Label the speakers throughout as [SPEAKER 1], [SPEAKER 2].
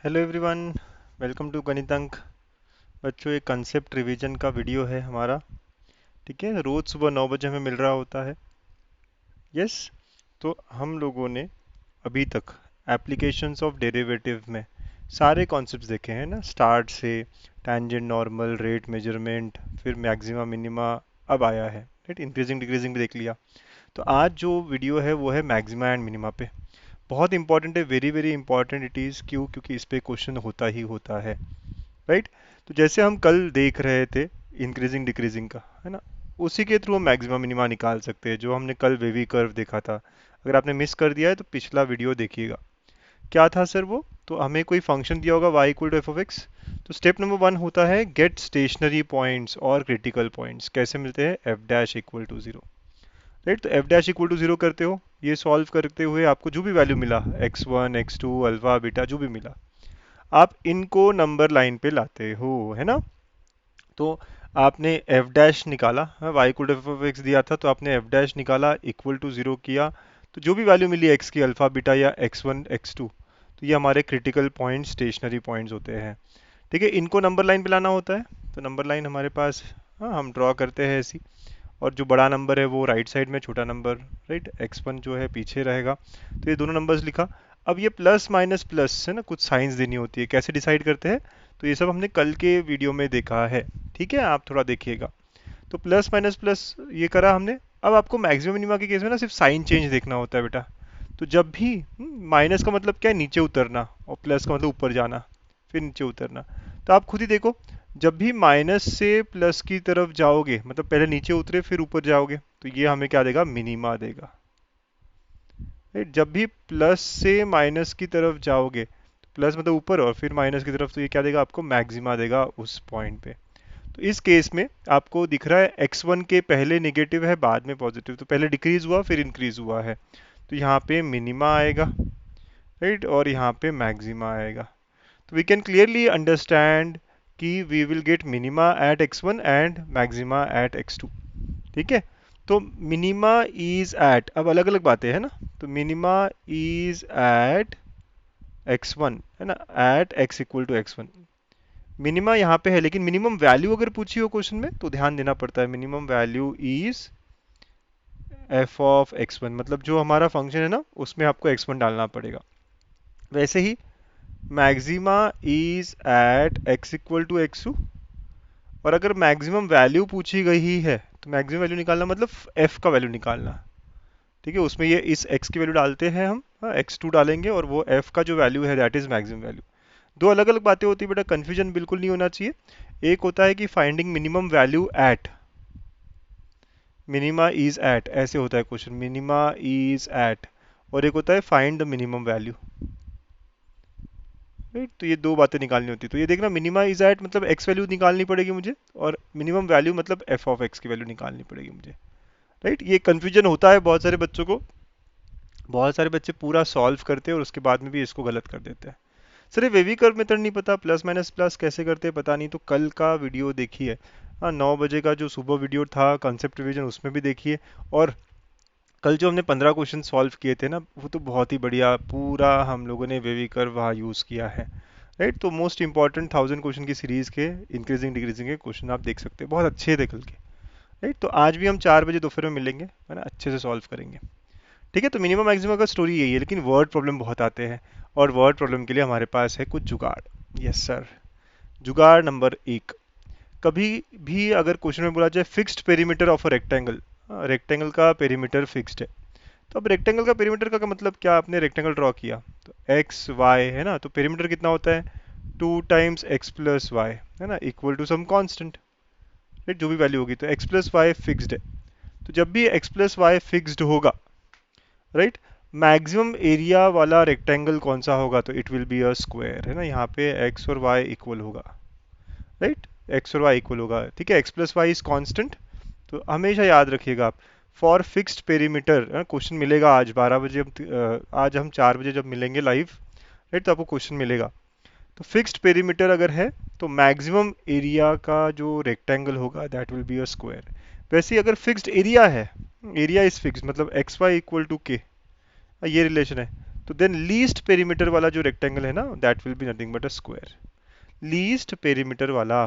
[SPEAKER 1] Hello everyone, welcome to Ganitank. बच्चों, एक concept revision का वीडियो है हमारा। ठीक है, रोज सुबह 9 बजे हमें मिल रहा होता है। यस। तो हम लोगों ने अभी तक एप्लीकेशंस ऑफ डेरिवेटिव में सारे कॉन्सेप्ट्स देखे हैं ना, स्टार्ट से टैंजेंट, नॉर्मल, रेट मेजरमेंट, फिर मैक्सिमा मिनिमा, अब आया है राइट इंक्रीजिंग डिक्रीजिंग भी देख लिया। तो आज जो वीडियो है वो है मैक्सिमा एंड मिनिमा पे। बहुत इंपॉर्टेंट है, very very important it is. क्यों? क्योंकि इस पे क्वेश्चन होता ही होता है। राइट। तो जैसे हम कल देख रहे थे इंक्रीजिंग डिक्रीजिंग का, है ना, उसी के थ्रू हम मैक्सिमम मिनिमा निकाल सकते हैं, जो हमने कल वेवी कर्व देखा था। अगर आपने मिस कर दिया है तो पिछला वीडियो देखिएगा। क्या था सर वो? तो हमें कोई फंक्शन दिया होगा y equal to f of x. तो स्टेप नंबर 1 होता है गेट स्टेशनरी पॉइंट्स और क्रिटिकल पॉइंट्स। कैसे मिलते हैं? F dash equal to zero. Right. तो f dash equal to zero करते हो, ये सॉल्व करते हुए आपको जो भी वैल्यू मिला, x1 x2 अल्फा बीटा जो भी मिला, आप इनको नंबर लाइन पे लाते हो, है ना। तो आपने एफ डैश निकाला, y equal to f of x दिया था तो आपने एफ डैश निकाला, इक्वल टू जीरो किया। तो जो भी वैल्यू मिली एक्स की, अल्फा बीटा या एक्स वन एक्स टू, तो ये हमारे क्रिटिकल पॉइंट स्टेशनरी पॉइंट्स होते हैं। ठीक है, इनको नंबर लाइन पे लाना होता है। तो नंबर लाइन हमारे पास, हाँ, हम ड्रॉ करते हैं ऐसी। और जो बड़ा नंबर है वो राइट साइड में, छोटा नंबर राइट एक्स वन जो है पीछे रहेगा। तो ये दोनों नंबर्स लिखा। अब ये प्लस माइनस प्लस है ना, कुछ साइंस देनी होती है, कैसे डिसाइड करते हैं? तो ये सब हमने कल के वीडियो में देखा है। ठीक है, आप थोड़ा देखिएगा। तो प्लस माइनस प्लस ये करा हमने। अब आपको मैक्सिमम मिनिमा के केस में ना सिर्फ साइन चेंज देखना होता है बेटा। तो जब भी माइनस का मतलब क्या है? नीचे उतरना, और प्लस का मतलब ऊपर जाना, फिर नीचे उतरना। तो आप खुद ही देखो, जब भी माइनस से प्लस की तरफ जाओगे, मतलब पहले नीचे उतरे फिर ऊपर जाओगे, तो ये हमें क्या देगा? मिनिमा देगा। राइट। जब भी प्लस से माइनस की तरफ जाओगे, तो प्लस मतलब ऊपर और फिर माइनस की तरफ, तो ये क्या देगा आपको? मैक्सिमा देगा उस पॉइंट पे। तो इस केस में आपको दिख रहा है x1 के पहले नेगेटिव है, बाद में पॉजिटिव, तो पहले डिक्रीज हुआ फिर इंक्रीज हुआ है। तो यहाँ पे मिनिमा आएगा, राइट, और यहाँ पे मैक्सिमा आएगा। तो वी कैन क्लियरली अंडरस्टैंड कि we will get minima at x1 and maxima at x2। ठीक है। तो मिनिमा इज एट, अब अलग अलग बातें हैं ना। तो मिनिमा इज एट x1, है ना, at x equal to x1। Minima यहाँ पे है, लेकिन मिनिमम वैल्यू अगर पूछी हो क्वेश्चन में तो ध्यान देना पड़ता है। Minimum value is F of x1, मतलब जो हमारा फंक्शन है ना उसमें आपको x1 डालना पड़ेगा। वैसे ही maxima is at x equal to x2। और अगर मैक्सिमम वैल्यू पूछी गई है तो मैक्सिमम वैल्यू निकालना मतलब f का वैल्यू निकालना। ठीक है, उसमें ये इस x की वैल्यू डालते हैं हम, हाँ, x2 डालेंगे और वो f का जो वैल्यू है दैट इज मैक्सिमम वैल्यू। दो अलग अलग बातें होती है बेटा, कंफ्यूजन बिल्कुल नहीं होना चाहिए। एक होता है कि finding minimum value at, minima is at, ऐसे होता है क्वेश्चन, मिनिमा इज एट। और एक होता है find the minimum value. Right. तो ये दो बातें निकालनी होती है। तो ये देखना, मिनिमा इज एट मतलब एक्स वैल्यू निकालनी पड़ेगी मुझे, और मिनिमम वैल्यू मतलब एफ ऑफ एक्स की वैल्यू निकालनी पड़ेगी मुझे। राइट। ये कंफ्यूजन होता है बहुत सारे बच्चों को। बहुत सारे बच्चे पूरा सॉल्व करते हैं और उसके बाद में भी इसको गलत कर देते हैं। सर ये वेवी कर्व मेथड नहीं पता, प्लस माइनस प्लस कैसे करते हैं पता नहीं, तो कल का वीडियो देखिए। हाँ, 9 बजे का जो सुबह वीडियो था कंसेप्ट रिवीजन, उसमें भी देखिए। और कल जो हमने 15 क्वेश्चन सॉल्व किए थे ना, वो तो बहुत ही बढ़िया, पूरा हम लोगों ने वेवी कर्व वहाँ यूज़ किया है। राइट। तो मोस्ट इंपॉर्टेंट 1000 क्वेश्चन की सीरीज के इंक्रीजिंग डिक्रीजिंग के क्वेश्चन आप देख सकते हैं, बहुत अच्छे थे कल के। राइट। तो आज भी हम 4 बजे दोपहर में मिलेंगे, है ना, अच्छे से सॉल्व करेंगे। ठीक है। तो मिनिमम मैक्सिमम का स्टोरी यही है, लेकिन वर्ड प्रॉब्लम बहुत आते हैं, और वर्ड प्रॉब्लम के लिए हमारे पास है कुछ जुगाड़। Yes sir. जुगाड़ नंबर 1, कभी भी अगर क्वेश्चन में बोला जाए fixed perimeter of a rectangle, rectangle का पेरीमीटर फिक्स्ड है। तो अब रेक्टेंगल का पेरीमीटर का मतलब क्या? आपने रेक्टेंगल ड्रॉ किया तो एक्स वाई है ना, तो पेरीमीटर कितना होता है? 2 टाइम्स x प्लस वाई, है ना, equal to some constant. Right, जो भी वैल्यू होगी, तो x प्लस वाई फिक्स्ड है। तो जब भी x प्लस वाई फिक्स्ड होगा, राइट, मैक्सिमम एरिया वाला रेक्टेंगल कौन सा होगा? तो it will be a square, है ना, यहाँ पे x और y इक्वल होगा। राइट, x और y इक्वल होगा। ठीक है, x plus y is constant. तो हमेशा याद रखिएगा आप, फॉर फिक्स्ड पेरीमीटर, क्वेश्चन मिलेगा आज 12 बजे, आज हम 4 बजे जब मिलेंगे लाइव, राइट, तो आपको क्वेश्चन मिलेगा। तो फिक्स्ड पेरीमीटर अगर है तो मैक्सिमम एरिया का जो रेक्टेंगल होगा that will be a square. वैसे ही अगर फिक्स्ड एरिया है, एरिया इज फिक्स्ड मतलब एक्स वाई इक्वल टू के, ये रिलेशन है, तो देन लीस्ट पेरीमीटर वाला जो रेक्टेंगल है ना, that will be nothing but a square, least perimeter वाला।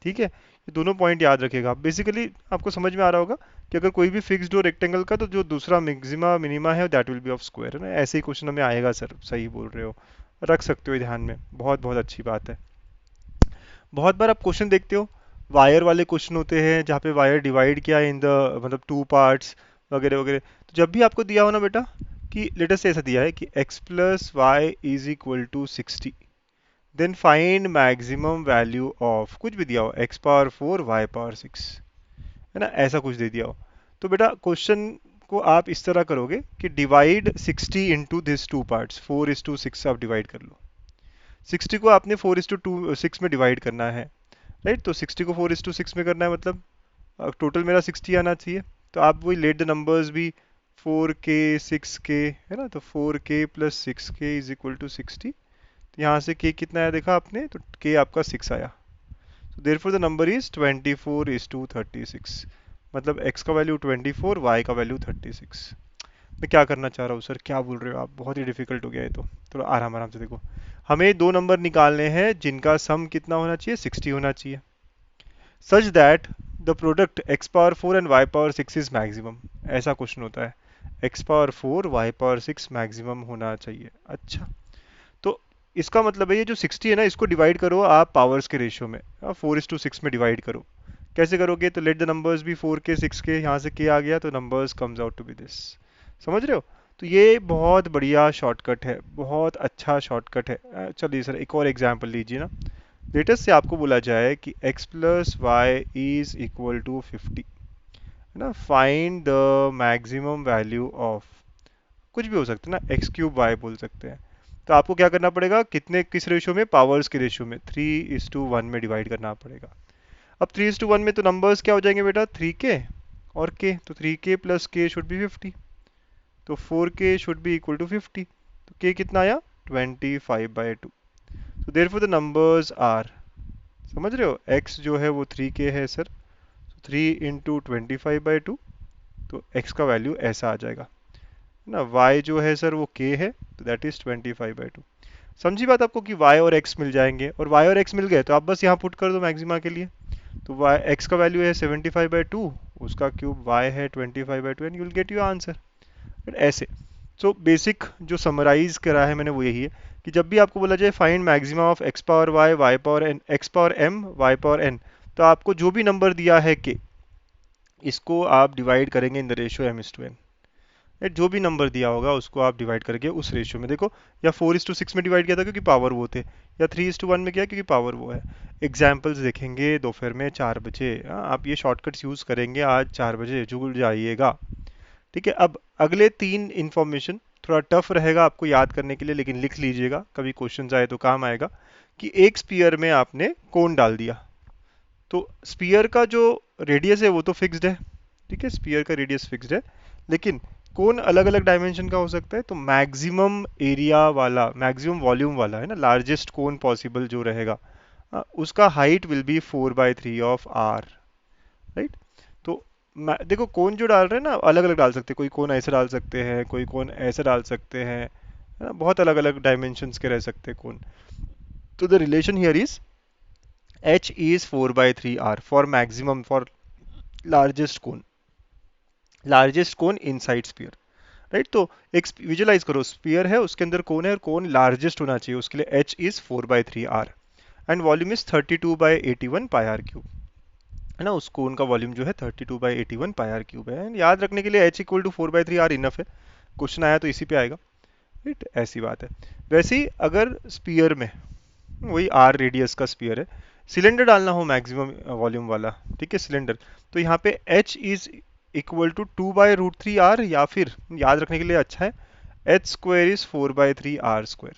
[SPEAKER 1] ठीक है, ये दोनों पॉइंट याद रखिएगा। बेसिकली आपको समझ में आ रहा होगा कि अगर कोई भी फिक्स्ड हो रेक्टेंगल का, तो जो दूसरा मैक्सिमा मिनिमा है that will B of square, है ना। ऐसे ही क्वेश्चन हमें आएगा सर, सही बोल रहे हो, रख सकते हो ध्यान में, बहुत बहुत अच्छी बात है। बहुत बार आप क्वेश्चन देखते हो, वायर वाले क्वेश्चन होते हैं जहाँ पे वायर डिवाइड किया है इन द मतलब टू पार्ट्स वगैरह वगैरह। तो जब भी आपको दिया हो ना बेटा कि लेटेस्ट ऐसा दिया है कि x plus y is equal to 60, then find maximum value of, कुछ भी दिया हो, x पावर 4 y पावर 6, है ना, ऐसा कुछ दे दिया हो, तो बेटा क्वेश्चन को आप इस तरह करोगे कि divide 60 into this two parts, 4:6 आप डिवाइड कर लो। 60 को आपने 4:6 में डिवाइड करना है, राइट। तो 60 को 4:6 में करना है, मतलब टोटल मेरा 60 आना चाहिए। तो आप वही लेट द नंबर्स भी 4k 6k, है ना, तो 4k plus 6k is equal to 60। तो यहाँ से k कितना आया देखा आपने, तो k आपका 6 आया। तो देयरफॉर द नंबर इज 24:36, मतलब x का वैल्यू 24, y का वैल्यू 36। मैं क्या करना चाह रहा हूँ सर, क्या बोल रहे हो आप, बहुत ही डिफिकल्ट हो गया है। तो थोड़ा आराम आराम से देखो, हमें दो नंबर निकालने हैं जिनका सम कितना होना चाहिए, 60 होना चाहिए, such that the product x power 4 and y power 6 is maximum. ऐसा क्वेश्चन होता है, x power 4 y power 6 maximum होना चाहिए। अच्छा, तो इसका मतलब है ये जो 60 है ना, इसको डिवाइड करो आप पावर्स के रेशियो में, 4:6 में डिवाइड करो। कैसे करोगे, तो लेट द नंबर्स भी 4k 6k, यहाँ से k आ गया तो numbers comes out to be this. समझ रहे हो। तो ये बहुत बढ़िया शॉर्टकट है, बहुत अच्छा शॉर्टकट है। चलिए सर एक और एग्जांपल लीजिए ना। लेटेस्ट से आपको बोला जाए कि x plus y is equal to 50, है ना, find the maximum value of, कुछ भी हो सकता है ना, एक्स क्यूब वाई बोल सकते हैं। तो आपको क्या करना पड़ेगा, कितने किस रेशियो में, पावर्स के रेशियो में, 3:1 में डिवाइड करना पड़ेगा। अब 3:1 में तो नंबर्स क्या हो जाएंगे बेटा, 3k और k, तो 3k plus k should be 50, तो 4k should be equal to 50। तो k कितना आया, 25/2। तो देयरफॉर द नंबर्स आर, समझ रहे हो, x जो है वो 3k है सर, तो 3 इंटू 25/2, तो x का वैल्यू ऐसा आ जाएगा, है ना। y जो है सर वो k है, तो दैट इज 25/2। समझी बात आपको कि y और x मिल जाएंगे, और y और x मिल गए तो आप बस यहाँ पुट कर दो मैक्सिमा के लिए। तो y x का वैल्यू है 75/2, उसका क्यूब y है 25/2, and you will get your answer. ऐसे, सो बेसिक जो समराइज करा है मैंने वो यही है कि जब भी आपको बोला जाए find maxima of x power y power n, x power m y power n, तो आपको जो भी नंबर दिया है k, इसको आप डिवाइड करेंगे इन द रेशियो m:n। जो भी नंबर दिया होगा उसको आप डिवाइड करके उस रेशियो में, देखो या 4:6 में डिवाइड किया था क्योंकि पावर वो थे, या 3:1 में किया क्योंकि पावर वो है। एग्जाम्पल्स देखेंगे दोपहर में 4 बजे। आप ये शॉर्टकट्स यूज करेंगे आज 4 बजे, जुड़ जाइएगा। ठीक है, अब अगले 3 इंफॉर्मेशन थोड़ा टफ रहेगा आपको याद करने के लिए, लेकिन लिख लीजिएगा, कभी क्वेश्चन आए तो काम आएगा। कि एक स्पीयर में आपने कोन डाल दिया, तो स्पीयर का जो रेडियस है वो तो फिक्स्ड है, ठीक है, स्पीयर का रेडियस फिक्स्ड है, लेकिन कोन अलग अलग डायमेंशन का हो सकता है। तो मैक्सिमम एरिया वाला, मैक्सिमम वॉल्यूम वाला, है ना, लार्जेस्ट कोन पॉसिबल जो रहेगा, उसका height will be 4/3 of R, right. तो देखो कोन जो डाल रहे हैं ना, अलग अलग डाल सकते हैं, कोई कोन ऐसे डाल सकते हैं, कोई कोन ऐसे डाल सकते हैं, है ना, बहुत अलग अलग डायमेंशंस के रह सकते हैं कोन। तो the relation here is h is 4/3 r for maximum, for largest cone, largest cone inside sphere, right. तो एक विजुलाइज करो, स्पीयर है उसके अंदर कोन है, और कोन लार्जेस्ट होना चाहिए, उसके लिए h is 4/3 r, and volume is 32/81 pi r cube, है ना। उस कोन का वॉल्यूम जो है 32/81 पाई आर क्यूब है। याद रखने के लिए h equal to 4/3 r enough है, क्वेश्चन आया तो इसी पे आएगा, राइट, ऐसी बात है। वैसे ही अगर स्पीयर में, वही आर रेडियस का स्पीयर है, सिलेंडर डालना हो मैक्सिमम वॉल्यूम वाला, ठीक है, सिलेंडर, तो यहाँ पे h is equal to 2/√3r, या फिर याद रखने के लिए अच्छा है h square is 4/3r²,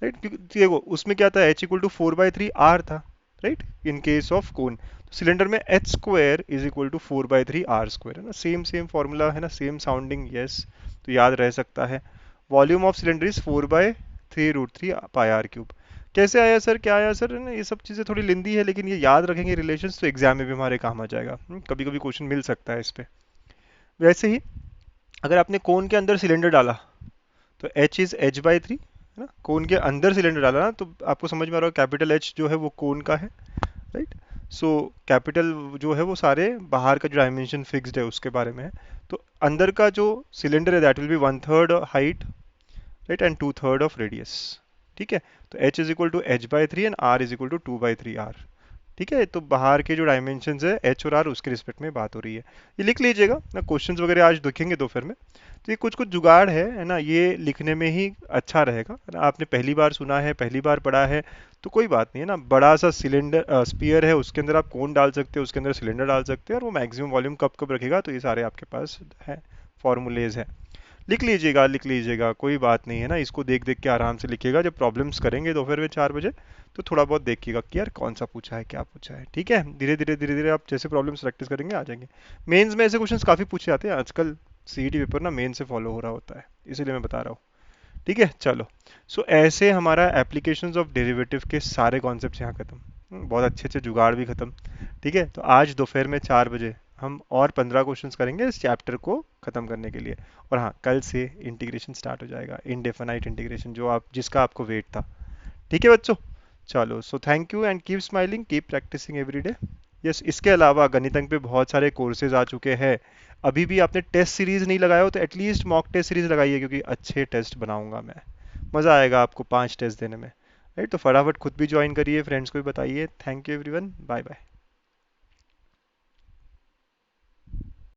[SPEAKER 1] right. क्योंकि देखो उसमें क्या था, h इक्वल टू 4/3r था, right, in case of cone. तो सिलेंडर में h square is equal to 4/3r², है ना, सेम सेम फॉर्मूला है ना, सेम साउंडिंग, यस, तो याद रह सकता है। Volume of cylinder is 4/3√3 pi r cube. कैसे आया सर, क्या आया सर, है ना, ये सब चीज़ें थोड़ी लेंदी है, लेकिन ये याद रखेंगे रिलेशंस तो एग्जाम में भी हमारे काम आ जाएगा। कभी कभी क्वेश्चन मिल सकता है इस पे। वैसे ही अगर आपने कोन के अंदर सिलेंडर डाला, तो H is H by three, है ना, कोन के अंदर सिलेंडर डाला ना, तो आपको समझ में आ रहा है कैपिटल एच जो है वो कोन का है, राइट। सो कैपिटल जो है वो सारे बाहर का जो डायमेंशन फिक्स्ड है उसके बारे में है। तो अंदर का जो सिलेंडर है that will be one third height, right, and two third of radius, ठीक है। तो h is equal to h by three and r is equal to two by three r, ठीक है। तो बाहर के जो डायमेंशंस है h और r उसके रिस्पेक्ट में बात हो रही है। ये लिख लीजिएगा ना, क्वेश्चंस वगैरह आज दिखेंगे दोपहर में। तो ये कुछ कुछ जुगाड़ है ना, ये लिखने में ही अच्छा रहेगा, है ना। आपने पहली बार सुना है, पहली बार पढ़ा है, तो कोई बात नहीं है ना। बड़ा सा सिलेंडर स्पीयर है, उसके अंदर आप कोन डाल सकते हो, उसके अंदर सिलेंडर डाल सकते हो, और वो मैक्सिमम वॉल्यूम कब कब रखेगा, तो ये सारे आपके पास है, फॉर्मूलेज है। लिख लीजिएगा, लिख लीजिएगा, कोई बात नहीं है ना। इसको देख देख के आराम से लिखिएगा, जब प्रॉब्लम्स करेंगे दोपहर में 4 बजे, तो थोड़ा बहुत देखिएगा कि यार कौन सा पूछा है, क्या पूछा है, ठीक है। धीरे धीरे आप जैसे प्रॉब्लम्स प्रैक्टिस करेंगे आ जाएंगे। मेंस में ऐसे क्वेश्चंस काफ़ी पूछे जाते हैं आजकल, सीईटी पेपर ना मेन से फॉलो हो रहा होता है, इसीलिए मैं बता रहा हूँ, ठीक है। चलो, सो ऐसे हमारा एप्लीकेशंस ऑफ डेरिवेटिव के सारे कॉन्सेप्ट्स यहाँ खत्म। बहुत अच्छे अच्छे जुगाड़ भी खत्म, ठीक है। तो आज दोपहर में 4 बजे हम और 15 क्वेश्चंस करेंगे इस चैप्टर को खत्म करने के लिए। और हाँ, कल से इंटीग्रेशन स्टार्ट हो जाएगा, इनडेफिनाइट इंटीग्रेशन, जो आप जिसका आपको वेट था, ठीक है बच्चों। चलो, so thank you and keep smiling, keep practising every day. Yes, इसके अलावा गणित अंक पे बहुत सारे कोर्सेज आ चुके हैं। अभी भी आपने टेस्ट सीरीज नहीं लगाया हो तो एटलीस्ट मॉक टेस्ट सीरीज लगाइए, क्योंकि अच्छे टेस्ट बनाऊंगा मैं। मज़ा आएगा आपको 5 टेस्ट देने में, राइट। तो फटाफट खुद भी ज्वाइन करिए, फ्रेंड्स को भी बताइए। Thank you everyone, bye bye.